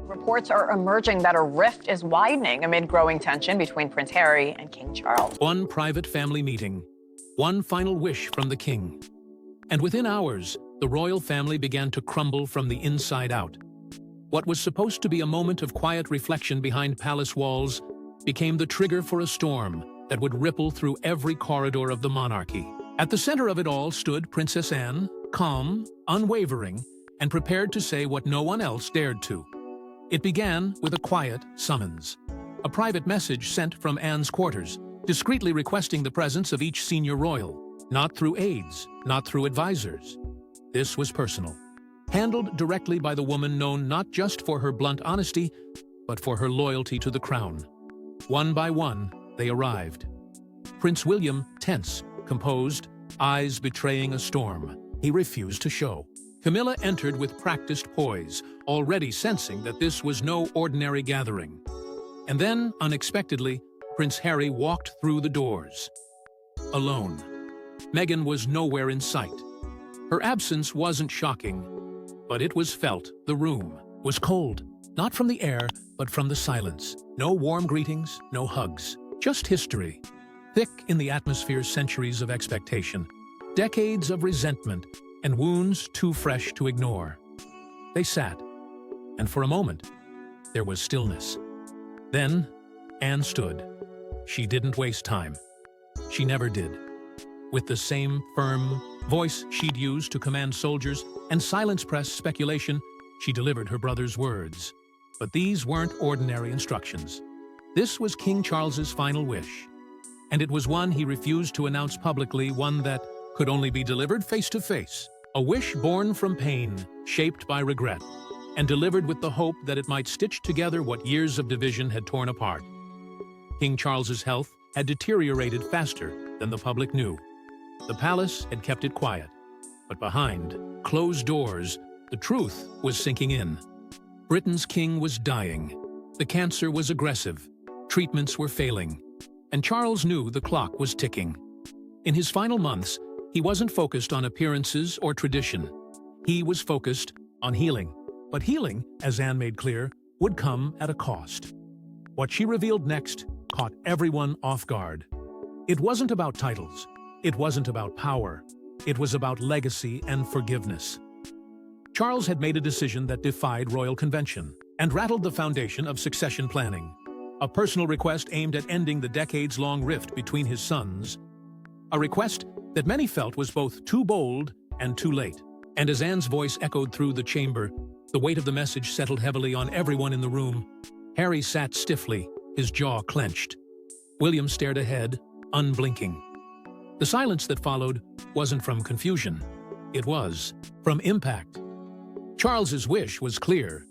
Reports are emerging that a rift is widening amid growing tension between Prince Harry and King Charles. One private family meeting, one final wish from the king. And within hours, the royal family began to crumble from the inside out. What was supposed to be a moment of quiet reflection behind palace walls became the trigger for a storm that would ripple through every corridor of the monarchy. At the center of it all stood Princess Anne, calm, unwavering, and prepared to say what no one else dared to. It began with a quiet summons, a private message sent from Anne's quarters, discreetly requesting the presence of each senior royal, not through aides, not through advisors. This was personal, handled directly by the woman known not just for her blunt honesty, but for her loyalty to the crown. One by one, they arrived. Prince William, tense, composed, eyes betraying a storm. He refused to show. Camilla entered with practiced poise, already sensing that this was no ordinary gathering. And then, unexpectedly, Prince Harry walked through the doors. Alone. Meghan was nowhere in sight. Her absence wasn't shocking, but it was felt. The room was cold, not from the air, but from the silence. No warm greetings, no hugs, just history. Thick in the atmosphere, centuries of expectation, decades of resentment, and wounds too fresh to ignore. They sat, and for a moment, there was stillness. Then, Anne stood. She didn't waste time. She never did. With the same firm voice she'd used to command soldiers and silence press speculation, she delivered her brother's words. But these weren't ordinary instructions. This was King Charles's final wish. And it was one he refused to announce publicly, one that could only be delivered face-to-face. A wish born from pain, shaped by regret, and delivered with the hope that it might stitch together what years of division had torn apart. King Charles's health had deteriorated faster than the public knew. The palace had kept it quiet, but behind closed doors, the truth was sinking in. Britain's king was dying. The cancer was aggressive. Treatments were failing. And Charles knew the clock was ticking. In his final months, he wasn't focused on appearances or tradition. He was focused on healing. But healing, as Anne made clear, would come at a cost. What she revealed next caught everyone off guard. It wasn't about titles. It wasn't about power. It was about legacy and forgiveness. Charles had made a decision that defied royal convention and rattled the foundation of succession planning. A personal request aimed at ending the decades-long rift between his sons. A request that many felt was both too bold and too late. And as Anne's voice echoed through the chamber, the weight of the message settled heavily on everyone in the room. Harry sat stiffly, his jaw clenched. William stared ahead, unblinking. The silence that followed wasn't from confusion. It was from impact. Charles's wish was clear,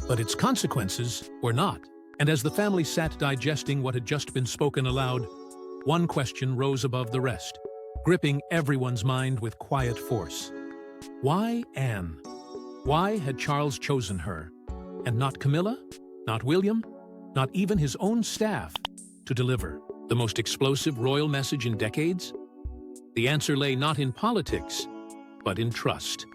but its consequences were not. And as the family sat digesting what had just been spoken aloud, one question rose above the rest, gripping everyone's mind with quiet force. Why Anne? Why had Charles chosen her? And not Camilla? Not William? Not even his own staff to deliver the most explosive royal message in decades? The answer lay not in politics, but in trust.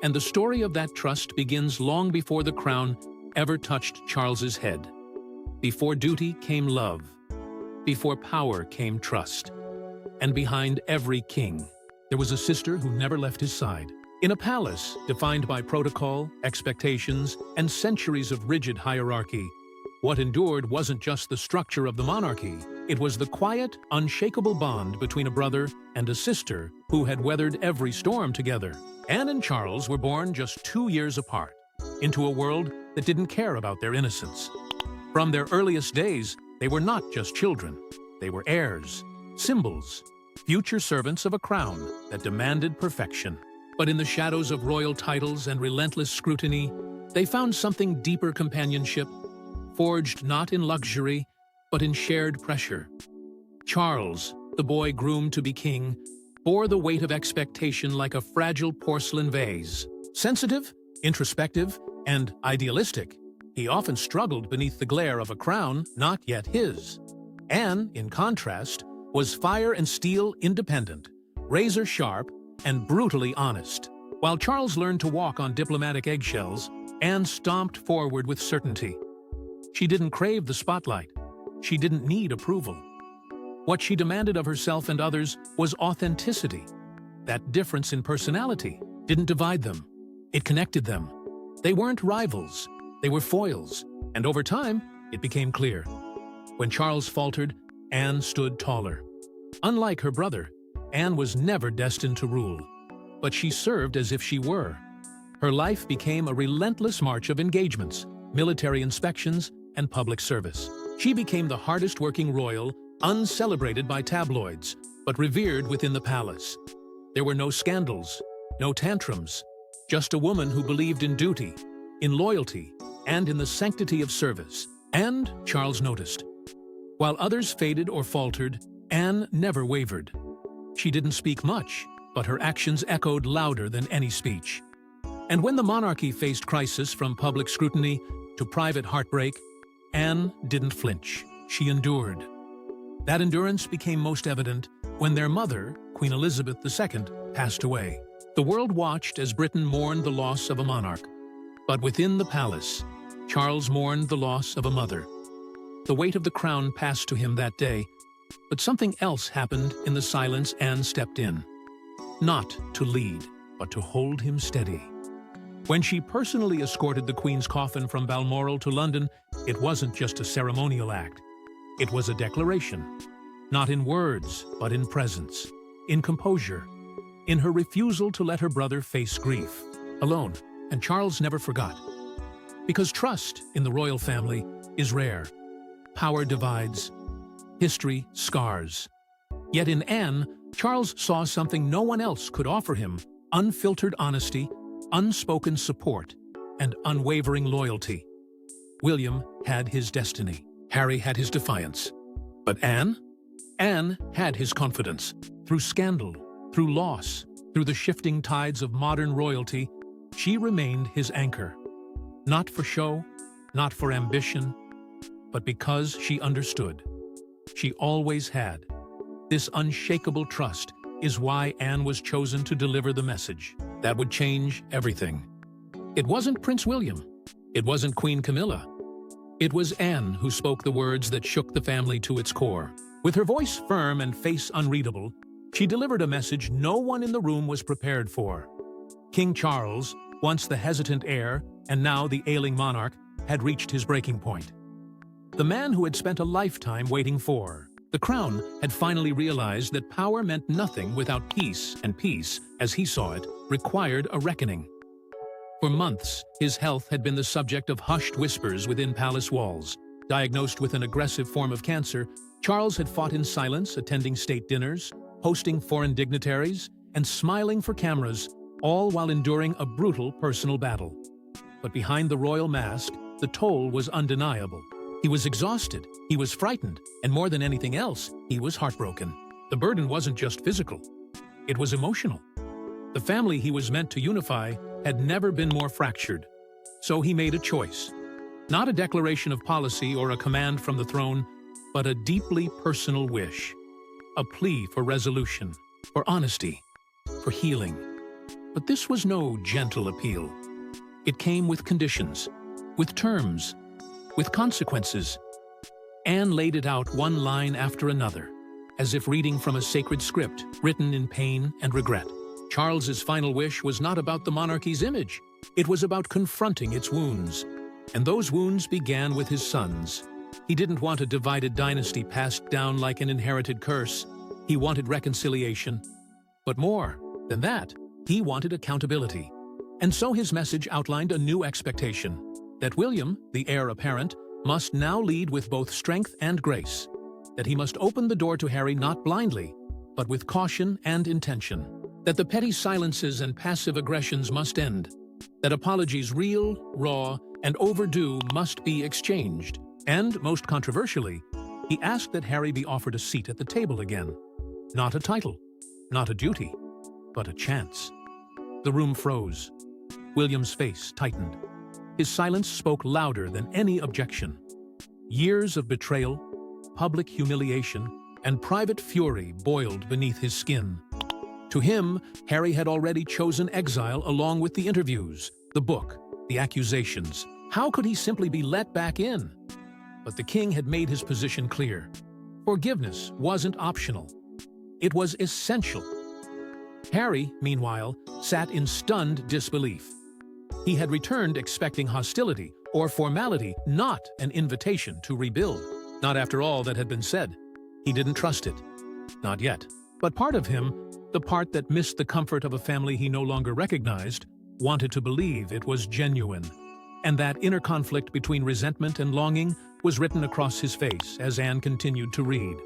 And the story of that trust begins long before the crown ever touched Charles's head. Before duty came love. Before power came trust. And behind every king, there was a sister who never left his side. In a palace defined by protocol, expectations, and centuries of rigid hierarchy, what endured wasn't just the structure of the monarchy. It was the quiet, unshakable bond between a brother and a sister who had weathered every storm together. Anne and Charles were born just 2 years apart, into a world that didn't care about their innocence. From their earliest days, they were not just children. They were heirs, symbols, future servants of a crown that demanded perfection. But in the shadows of royal titles and relentless scrutiny, they found something deeper: companionship, forged not in luxury, but in shared pressure. Charles, the boy groomed to be king, bore the weight of expectation like a fragile porcelain vase. Sensitive, introspective, and idealistic, he often struggled beneath the glare of a crown not yet his. Anne, in contrast, was fire and steel independent, razor-sharp, and brutally honest. While Charles learned to walk on diplomatic eggshells, Anne stomped forward with certainty. She didn't crave the spotlight. She didn't need approval. What she demanded of herself and others was authenticity. That difference in personality didn't divide them. It connected them. They weren't rivals. They were foils. And over time, it became clear. When Charles faltered, Anne stood taller. Unlike her brother, Anne was never destined to rule. But she served as if she were. Her life became a relentless march of engagements, military inspections, and public service. She became the hardest-working royal, uncelebrated by tabloids, but revered within the palace. There were no scandals, no tantrums, just a woman who believed in duty, in loyalty, and in the sanctity of service. And Charles noticed. While others faded or faltered, Anne never wavered. She didn't speak much, but her actions echoed louder than any speech. And when the monarchy faced crisis from public scrutiny to private heartbreak, Anne didn't flinch. She endured. That endurance became most evident when their mother, Queen Elizabeth II, passed away. The world watched as Britain mourned the loss of a monarch. But within the palace, Charles mourned the loss of a mother. The weight of the crown passed to him that day, but something else happened in the silence. Anne stepped in. Not to lead, but to hold him steady. When she personally escorted the Queen's coffin from Balmoral to London, it wasn't just a ceremonial act. It was a declaration, not in words, but in presence, in composure, in her refusal to let her brother face grief, alone. And Charles never forgot. Because trust in the royal family is rare. Power divides. History scars. Yet in Anne, Charles saw something no one else could offer him: unfiltered honesty, unspoken support, and unwavering loyalty. William had his destiny. Harry had his defiance. But Anne? Anne had his confidence. Through scandal, through loss, through the shifting tides of modern royalty, she remained his anchor. Not for show, not for ambition, but because she understood. She always had. This unshakable trust is why Anne was chosen to deliver the message that would change everything. It wasn't Prince William. It wasn't Queen Camilla. It was Anne who spoke the words that shook the family to its core. With her voice firm and face unreadable, she delivered a message no one in the room was prepared for. King Charles, once the hesitant heir and now the ailing monarch, had reached his breaking point. The man who had spent a lifetime waiting for the crown had finally realized that power meant nothing without peace, and peace, as he saw it, required a reckoning. For months, his health had been the subject of hushed whispers within palace walls. Diagnosed with an aggressive form of cancer, Charles had fought in silence, attending state dinners, hosting foreign dignitaries, and smiling for cameras, all while enduring a brutal personal battle. But behind the royal mask, the toll was undeniable. He was exhausted, he was frightened, and more than anything else, he was heartbroken. The burden wasn't just physical, it was emotional. The family he was meant to unify had never been more fractured. So he made a choice. Not a declaration of policy or a command from the throne, but a deeply personal wish. A plea for resolution, for honesty, for healing. But this was no gentle appeal. It came with conditions, with terms, with consequences. Anne laid it out one line after another, as if reading from a sacred script written in pain and regret. Charles's final wish was not about the monarchy's image. It was about confronting its wounds. And those wounds began with his sons. He didn't want a divided dynasty passed down like an inherited curse. He wanted reconciliation. But more than that, he wanted accountability. And so his message outlined a new expectation, that William, the heir apparent, must now lead with both strength and grace. That he must open the door to Harry not blindly, but with caution and intention. That the petty silences and passive aggressions must end. That apologies real, raw, and overdue must be exchanged. And, most controversially, he asked that Harry be offered a seat at the table again. Not a title, not a duty, but a chance. The room froze. William's face tightened. His silence spoke louder than any objection. Years of betrayal, public humiliation, and private fury boiled beneath his skin. To him, Harry had already chosen exile along with the interviews, the book, the accusations. How could he simply be let back in? But the king had made his position clear. Forgiveness wasn't optional. It was essential. Harry, meanwhile, sat in stunned disbelief. He had returned expecting hostility or formality, not an invitation to rebuild. Not after all that had been said. He didn't trust it. Not yet. But part of him, the part that missed the comfort of a family he no longer recognized, wanted to believe it was genuine. And that inner conflict between resentment and longing was written across his face as Anne continued to read.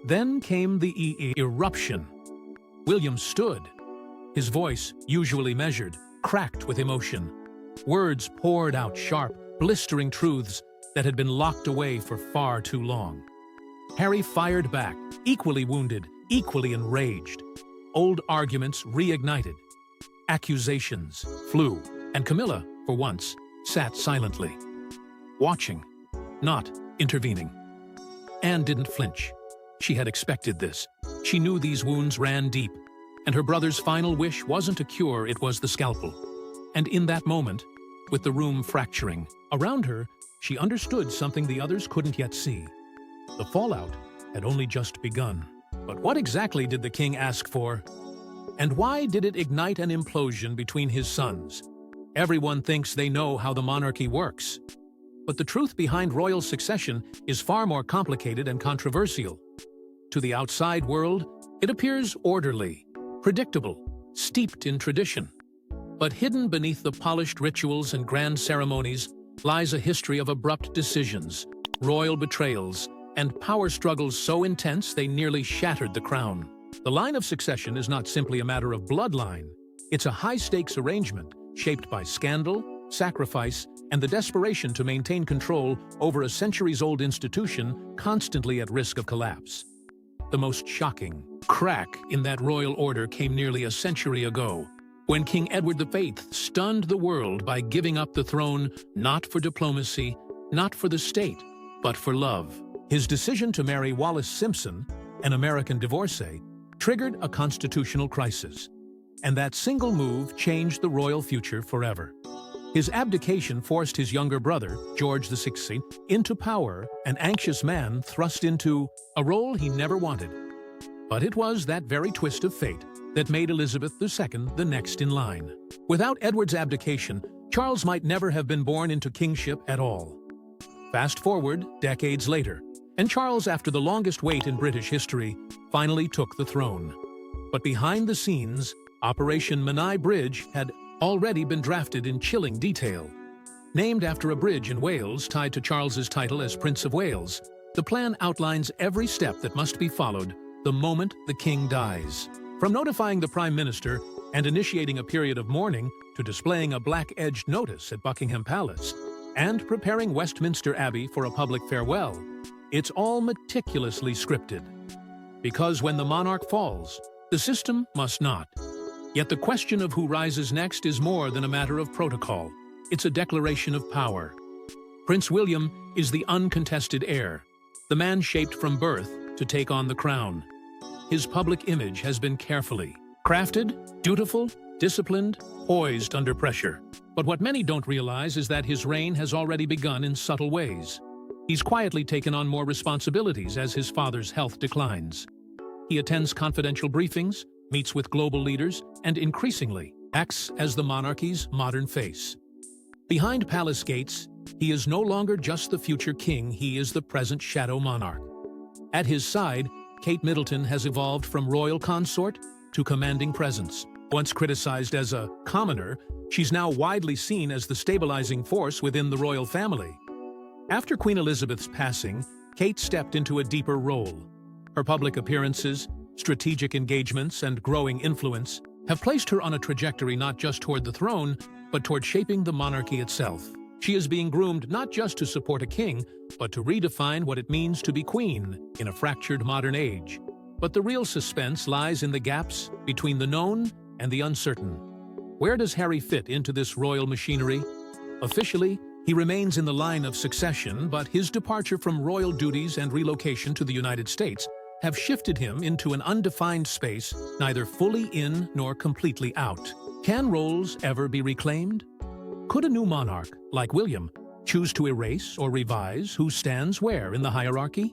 Then came the eruption. William stood. His voice, usually measured, cracked with emotion. Words poured out sharp, blistering truths that had been locked away for far too long. Harry fired back, equally wounded, equally enraged. Old arguments reignited. Accusations flew, and Camilla, for once, sat silently. Watching, not intervening. Anne didn't flinch. She had expected this. She knew these wounds ran deep, and her brother's final wish wasn't a cure, it was the scalpel. And in that moment, with the room fracturing around her, she understood something the others couldn't yet see. The fallout had only just begun. But what exactly did the king ask for? And why did it ignite an implosion between his sons? Everyone thinks they know how the monarchy works. But the truth behind royal succession is far more complicated and controversial. To the outside world, it appears orderly, predictable, steeped in tradition. But hidden beneath the polished rituals and grand ceremonies lies a history of abrupt decisions, royal betrayals, and power struggles so intense they nearly shattered the crown. The line of succession is not simply a matter of bloodline. It's a high-stakes arrangement shaped by scandal, sacrifice, and the desperation to maintain control over a centuries-old institution constantly at risk of collapse. The most shocking crack in that royal order came nearly a century ago, when King Edward V stunned the world by giving up the throne not for diplomacy, not for the state, but for love. His decision to marry Wallis Simpson, an American divorcee, triggered a constitutional crisis. And that single move changed the royal future forever. His abdication forced his younger brother, George VI, into power, an anxious man thrust into a role he never wanted. But it was that very twist of fate that made Elizabeth II the next in line. Without Edward's abdication, Charles might never have been born into kingship at all. Fast forward decades later, and Charles, after the longest wait in British history, finally took the throne. But behind the scenes, Operation Menai Bridge had already been drafted in chilling detail. Named after a bridge in Wales tied to Charles's title as Prince of Wales, the plan outlines every step that must be followed the moment the king dies. From notifying the Prime Minister and initiating a period of mourning to displaying a black-edged notice at Buckingham Palace and preparing Westminster Abbey for a public farewell, it's all meticulously scripted. Because when the monarch falls, the system must not. Yet the question of who rises next is more than a matter of protocol. It's a declaration of power. Prince William is the uncontested heir, the man shaped from birth to take on the crown. His public image has been carefully crafted, dutiful, disciplined, poised under pressure. But what many don't realize is that his reign has already begun in subtle ways. He's quietly taken on more responsibilities as his father's health declines. He attends confidential briefings, meets with global leaders, and increasingly acts as the monarchy's modern face. Behind palace gates, he is no longer just the future king, he is the present shadow monarch. At his side, Kate Middleton has evolved from royal consort to commanding presence. Once criticized as a commoner, she's now widely seen as the stabilizing force within the royal family. After Queen Elizabeth's passing, Kate stepped into a deeper role. Her public appearances, strategic engagements, and growing influence have placed her on a trajectory not just toward the throne, but toward shaping the monarchy itself. She is being groomed not just to support a king, but to redefine what it means to be queen in a fractured modern age. But the real suspense lies in the gaps between the known and the uncertain. Where does Harry fit into this royal machinery? Officially, he remains in the line of succession, but his departure from royal duties and relocation to the United States have shifted him into an undefined space, neither fully in nor completely out. Can roles ever be reclaimed? Could a new monarch, like William, choose to erase or revise who stands where in the hierarchy?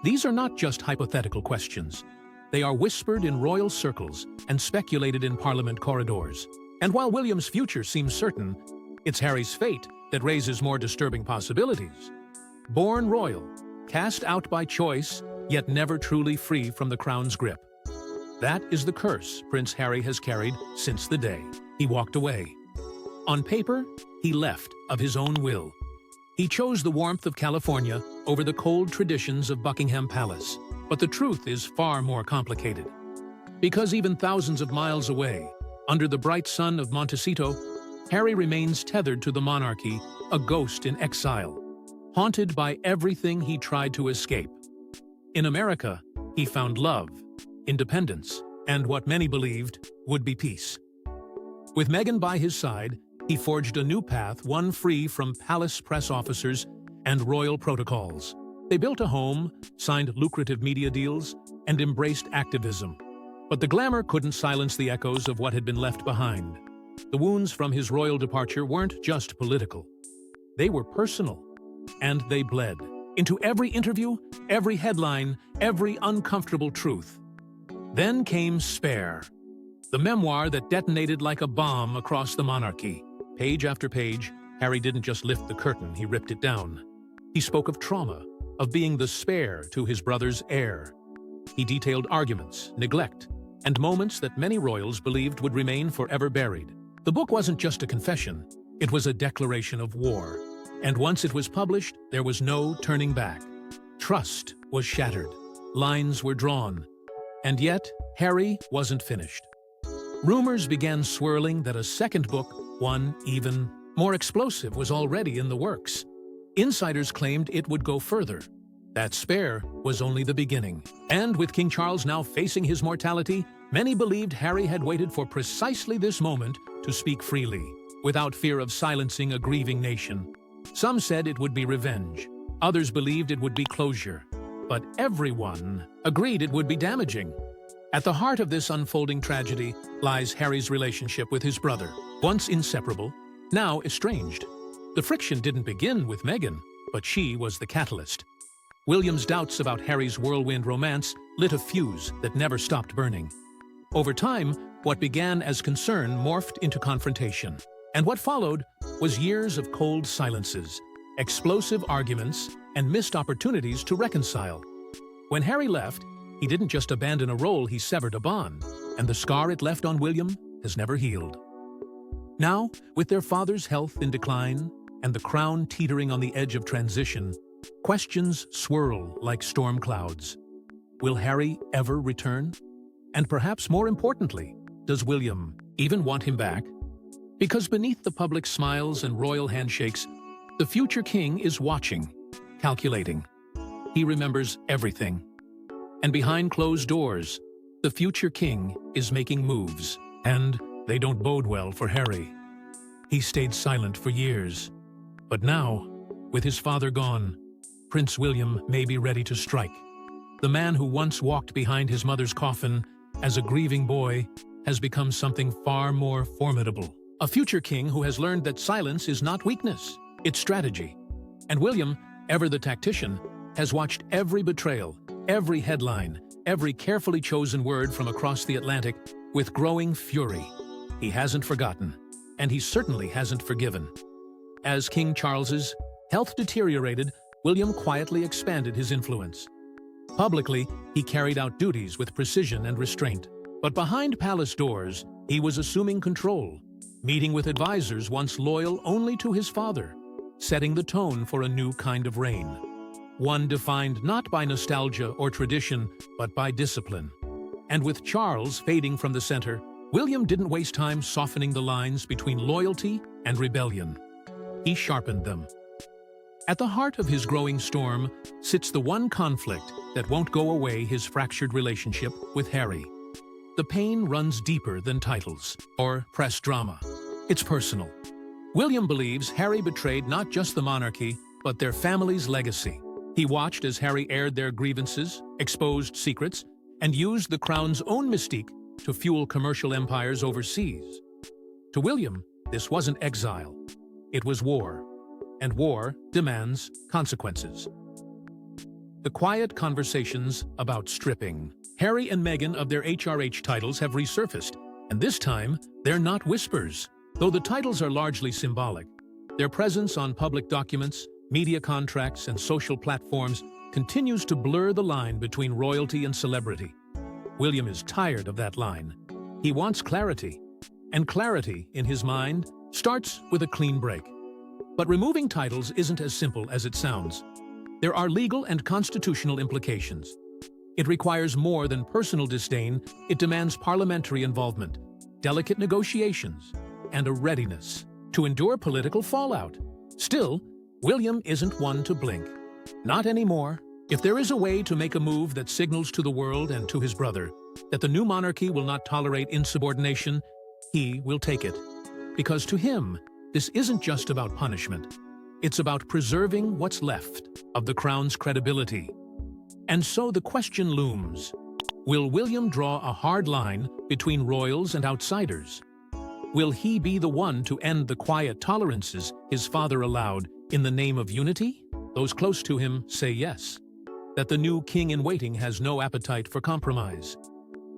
These are not just hypothetical questions. They are whispered in royal circles and speculated in Parliament corridors. And while William's future seems certain, it's Harry's fate that raises more disturbing possibilities. Born royal, cast out by choice, yet never truly free from the crown's grip. That is the curse Prince Harry has carried since the day he walked away. On paper, he left of his own will. He chose the warmth of California over the cold traditions of Buckingham Palace. But the truth is far more complicated. Because even thousands of miles away, under the bright sun of Montecito, Harry remains tethered to the monarchy, a ghost in exile, haunted by everything he tried to escape. In America, he found love, independence, and what many believed would be peace. With Meghan by his side, he forged a new path, one free from palace press officers and royal protocols. They built a home, signed lucrative media deals, and embraced activism. But the glamour couldn't silence the echoes of what had been left behind. The wounds from his royal departure weren't just political. They were personal, and they bled into every interview, every headline, every uncomfortable truth. Then came Spare, the memoir that detonated like a bomb across the monarchy. Page after page, Harry didn't just lift the curtain, he ripped it down. He spoke of trauma, of being the spare to his brother's heir. He detailed arguments, neglect, and moments that many royals believed would remain forever buried. The book wasn't just a confession, it was a declaration of war. And once it was published, there was no turning back. Trust was shattered, lines were drawn, and yet Harry wasn't finished. Rumors began swirling that a second book, one even more explosive, was already in the works. Insiders claimed it would go further. That Spare was only the beginning. And with King Charles now facing his mortality, many believed Harry had waited for precisely this moment to speak freely, without fear of silencing a grieving nation. Some said it would be revenge. Others believed it would be closure. But everyone agreed it would be damaging. At the heart of this unfolding tragedy lies Harry's relationship with his brother, once inseparable, now estranged. The friction didn't begin with Meghan, but she was the catalyst. William's doubts about Harry's whirlwind romance lit a fuse that never stopped burning. Over time, what began as concern morphed into confrontation. And what followed was years of cold silences, explosive arguments, and missed opportunities to reconcile. When Harry left, he didn't just abandon a role, he severed a bond, and the scar it left on William has never healed. Now, with their father's health in decline and the crown teetering on the edge of transition, questions swirl like storm clouds. Will Harry ever return? And perhaps more importantly, does William even want him back? Because beneath the public smiles and royal handshakes, the future king is watching, calculating. He remembers everything. And behind closed doors, the future king is making moves, and they don't bode well for Harry. He stayed silent for years. But now, with his father gone, Prince William may be ready to strike. The man who once walked behind his mother's coffin as a grieving boy has become something far more formidable. A future king who has learned that silence is not weakness, it's strategy. And William, ever the tactician, has watched every betrayal, every headline, every carefully chosen word from across the Atlantic with growing fury. He hasn't forgotten, and he certainly hasn't forgiven. As King Charles's health deteriorated, William quietly expanded his influence. Publicly, he carried out duties with precision and restraint. But behind palace doors, he was assuming control, meeting with advisors once loyal only to his father, setting the tone for a new kind of reign. One defined not by nostalgia or tradition, but by discipline. And with Charles fading from the center, William didn't waste time softening the lines between loyalty and rebellion. He sharpened them. At the heart of his growing storm sits the one conflict that won't go away: his fractured relationship with Harry. The pain runs deeper than titles or press drama. It's personal. William believes Harry betrayed not just the monarchy, but their family's legacy. He watched as Harry aired their grievances, exposed secrets, and used the crown's own mystique to fuel commercial empires overseas. To William, this wasn't exile. It was war, and war demands consequences. The quiet conversations about stripping. Harry and Meghan of their HRH titles have resurfaced, and this time, they're not whispers. Though the titles are largely symbolic, their presence on public documents, media contracts, and social platforms continues to blur the line between royalty and celebrity. William is tired of that line. He wants clarity, and clarity, in his mind, starts with a clean break. But removing titles isn't as simple as it sounds. There are legal and constitutional implications. It requires more than personal disdain. It demands parliamentary involvement, delicate negotiations, and a readiness to endure political fallout. Still, William isn't one to blink. Not anymore. If there is a way to make a move that signals to the world and to his brother that the new monarchy will not tolerate insubordination, he will take it. Because to him, this isn't just about punishment. It's about preserving what's left of the crown's credibility. And so the question looms: will William draw a hard line between royals and outsiders? Will he be the one to end the quiet tolerances his father allowed in the name of unity? Those close to him say yes. That the new king-in-waiting has no appetite for compromise.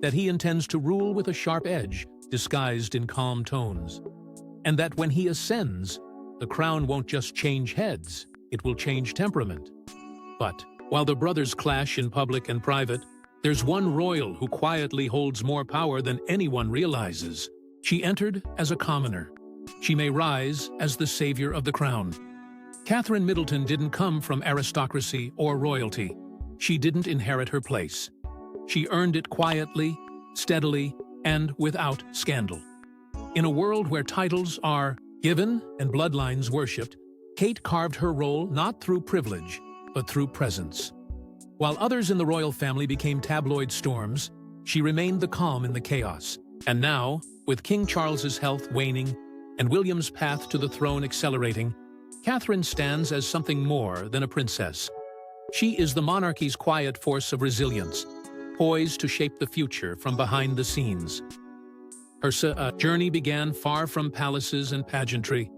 That he intends to rule with a sharp edge, disguised in calm tones. And that when he ascends, the crown won't just change heads, it will change temperament. But while the brothers clash in public and private, there's one royal who quietly holds more power than anyone realizes. She entered as a commoner. She may rise as the savior of the crown. Catherine Middleton didn't come from aristocracy or royalty. She didn't inherit her place. She earned it quietly, steadily, and without scandal. In a world where titles are given and bloodlines worshipped, Kate carved her role not through privilege, but through presence. While others in the royal family became tabloid storms, she remained the calm in the chaos. And now, with King Charles's health waning and William's path to the throne accelerating, Catherine stands as something more than a princess. She is the monarchy's quiet force of resilience, poised to shape the future from behind the scenes. Her journey began far from palaces and pageantry.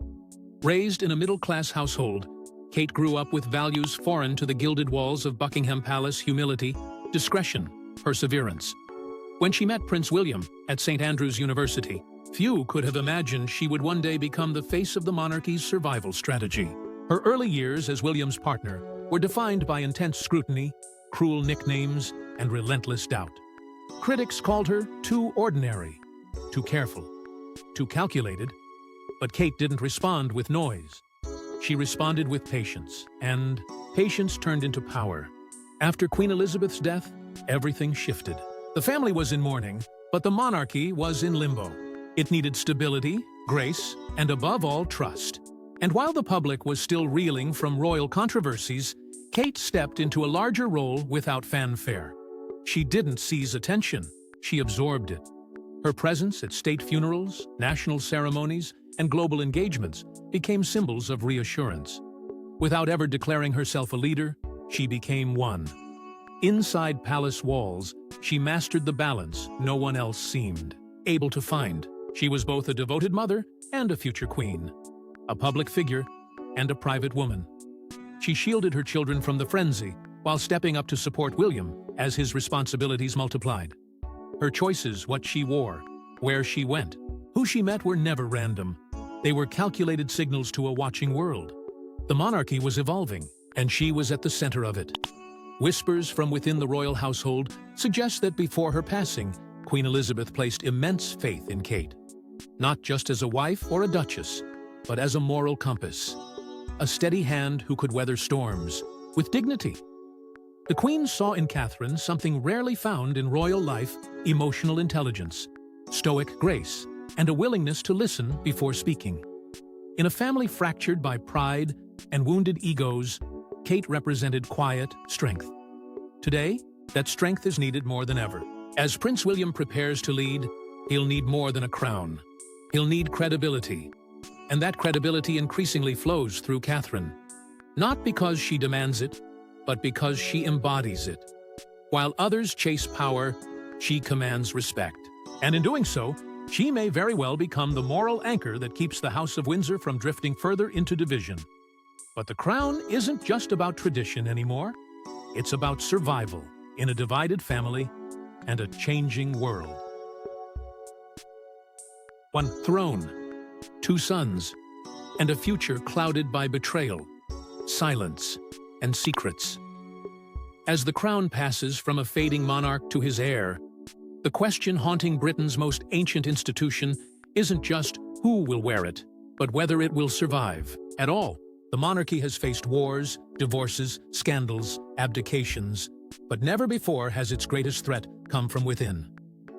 Raised in a middle-class household, Kate grew up with values foreign to the gilded walls of Buckingham Palace: humility, discretion, perseverance. When she met Prince William at St. Andrews University, few could have imagined she would one day become the face of the monarchy's survival strategy. Her early years as William's partner were defined by intense scrutiny, cruel nicknames, and relentless doubt. Critics called her too ordinary, too careful, too calculated, but Kate didn't respond with noise. She responded with patience, and patience turned into power. After Queen Elizabeth's death, everything shifted. The family was in mourning, but the monarchy was in limbo. It needed stability, grace, and above all, trust. And while the public was still reeling from royal controversies, Kate stepped into a larger role without fanfare. She didn't seize attention, she absorbed it. Her presence at state funerals, national ceremonies, and global engagements became symbols of reassurance. Without ever declaring herself a leader, she became one. Inside palace walls, she mastered the balance no one else seemed able to find. She was both a devoted mother and a future queen, a public figure and a private woman. She shielded her children from the frenzy while stepping up to support William as his responsibilities multiplied. Her choices, what she wore, where she went, who she met, were never random. They were calculated signals to a watching world. The monarchy was evolving, and she was at the center of it. Whispers from within the royal household suggest that before her passing, Queen Elizabeth placed immense faith in Kate. Not just as a wife or a duchess, but as a moral compass. A steady hand who could weather storms with dignity. The Queen saw in Catherine something rarely found in royal life: emotional intelligence, stoic grace, and a willingness to listen before speaking. In a family fractured by pride and wounded egos, Kate represented quiet strength. Today, that strength is needed more than ever. As Prince William prepares to lead, he'll need more than a crown. He'll need credibility. And that credibility increasingly flows through Catherine. Not because she demands it, but because she embodies it. While others chase power, she commands respect. And in doing so, She may very well become the moral anchor that keeps the House of Windsor from drifting further into division. But the crown isn't just about tradition anymore. It's about survival in a divided family and a changing world. One throne, two sons, and a future clouded by betrayal, silence, and secrets. As the crown passes from a fading monarch to his heir, the question haunting Britain's most ancient institution isn't just who will wear it, but whether it will survive at all. The monarchy has faced wars, divorces, scandals, abdications, but never before has its greatest threat come from within.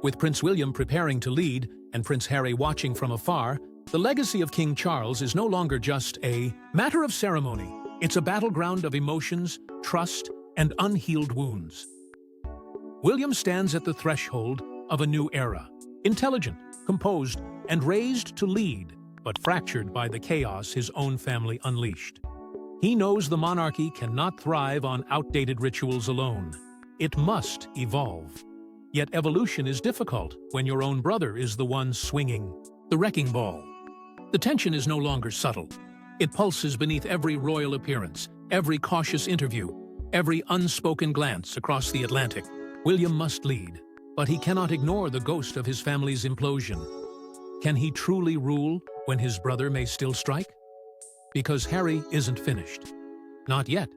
With Prince William preparing to lead and Prince Harry watching from afar, the legacy of King Charles is no longer just a matter of ceremony. It's a battleground of emotions, trust, and unhealed wounds. William stands at the threshold of a new era, intelligent, composed, and raised to lead, but fractured by the chaos his own family unleashed. He knows the monarchy cannot thrive on outdated rituals alone. It must evolve. Yet evolution is difficult when your own brother is the one swinging the wrecking ball. The tension is no longer subtle. It pulses beneath every royal appearance, every cautious interview, every unspoken glance across the Atlantic. William must lead, but he cannot ignore the ghost of his family's implosion. Can he truly rule when his brother may still strike? Because Harry isn't finished. Not yet.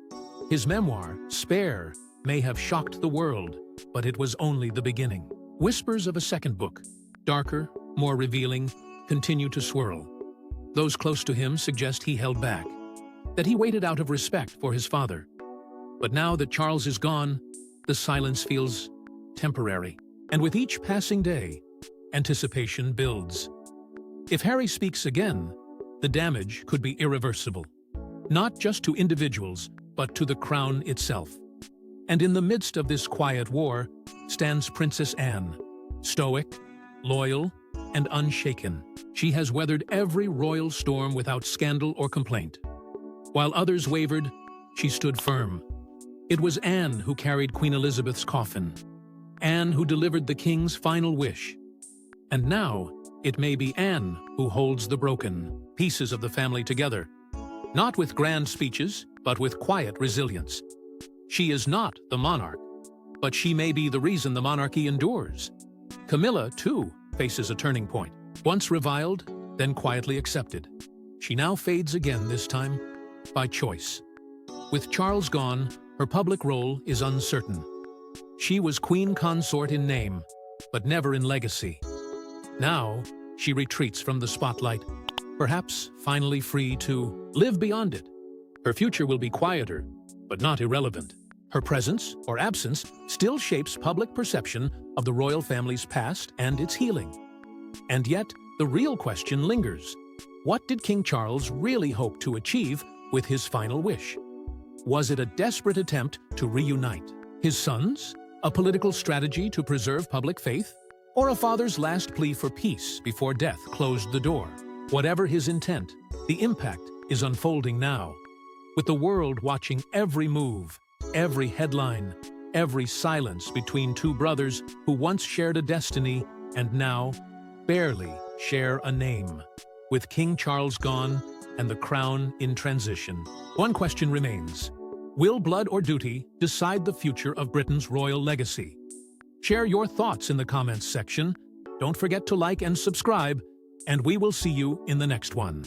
His memoir, Spare, may have shocked the world, but it was only the beginning. Whispers of a second book, darker, more revealing, continue to swirl. Those close to him suggest he held back, that he waited out of respect for his father. But now that Charles is gone, the silence feels temporary. And with each passing day, anticipation builds. If Harry speaks again, the damage could be irreversible. Not just to individuals, but to the crown itself. And in the midst of this quiet war stands Princess Anne, stoic, loyal, and unshaken. She has weathered every royal storm without scandal or complaint. While others wavered, she stood firm. It was Anne who carried Queen Elizabeth's coffin, Anne who delivered the king's final wish. And now, it may be Anne who holds the broken pieces of the family together, not with grand speeches, but with quiet resilience. She is not the monarch, but she may be the reason the monarchy endures. Camilla, too, faces a turning point. Once reviled, then quietly accepted. She now fades again, this time by choice. With Charles gone, her public role is uncertain. She was queen consort in name, but never in legacy. Now, she retreats from the spotlight, perhaps finally free to live beyond it. Her future will be quieter, but not irrelevant. Her presence or absence still shapes public perception of the royal family's past and its healing. And yet, the real question lingers. What did King Charles really hope to achieve with his final wish? Was it a desperate attempt to reunite his sons, a political strategy to preserve public faith, or a father's last plea for peace before death closed the door? Whatever his intent, the impact is unfolding now, with the world watching every move, every headline, every silence between two brothers who once shared a destiny and now barely share a name. With King Charles gone and the crown in transition, one question remains. Will blood or duty decide the future of Britain's royal legacy? Share your thoughts in the comments section. Don't forget to like and subscribe, and we will see you in the next one.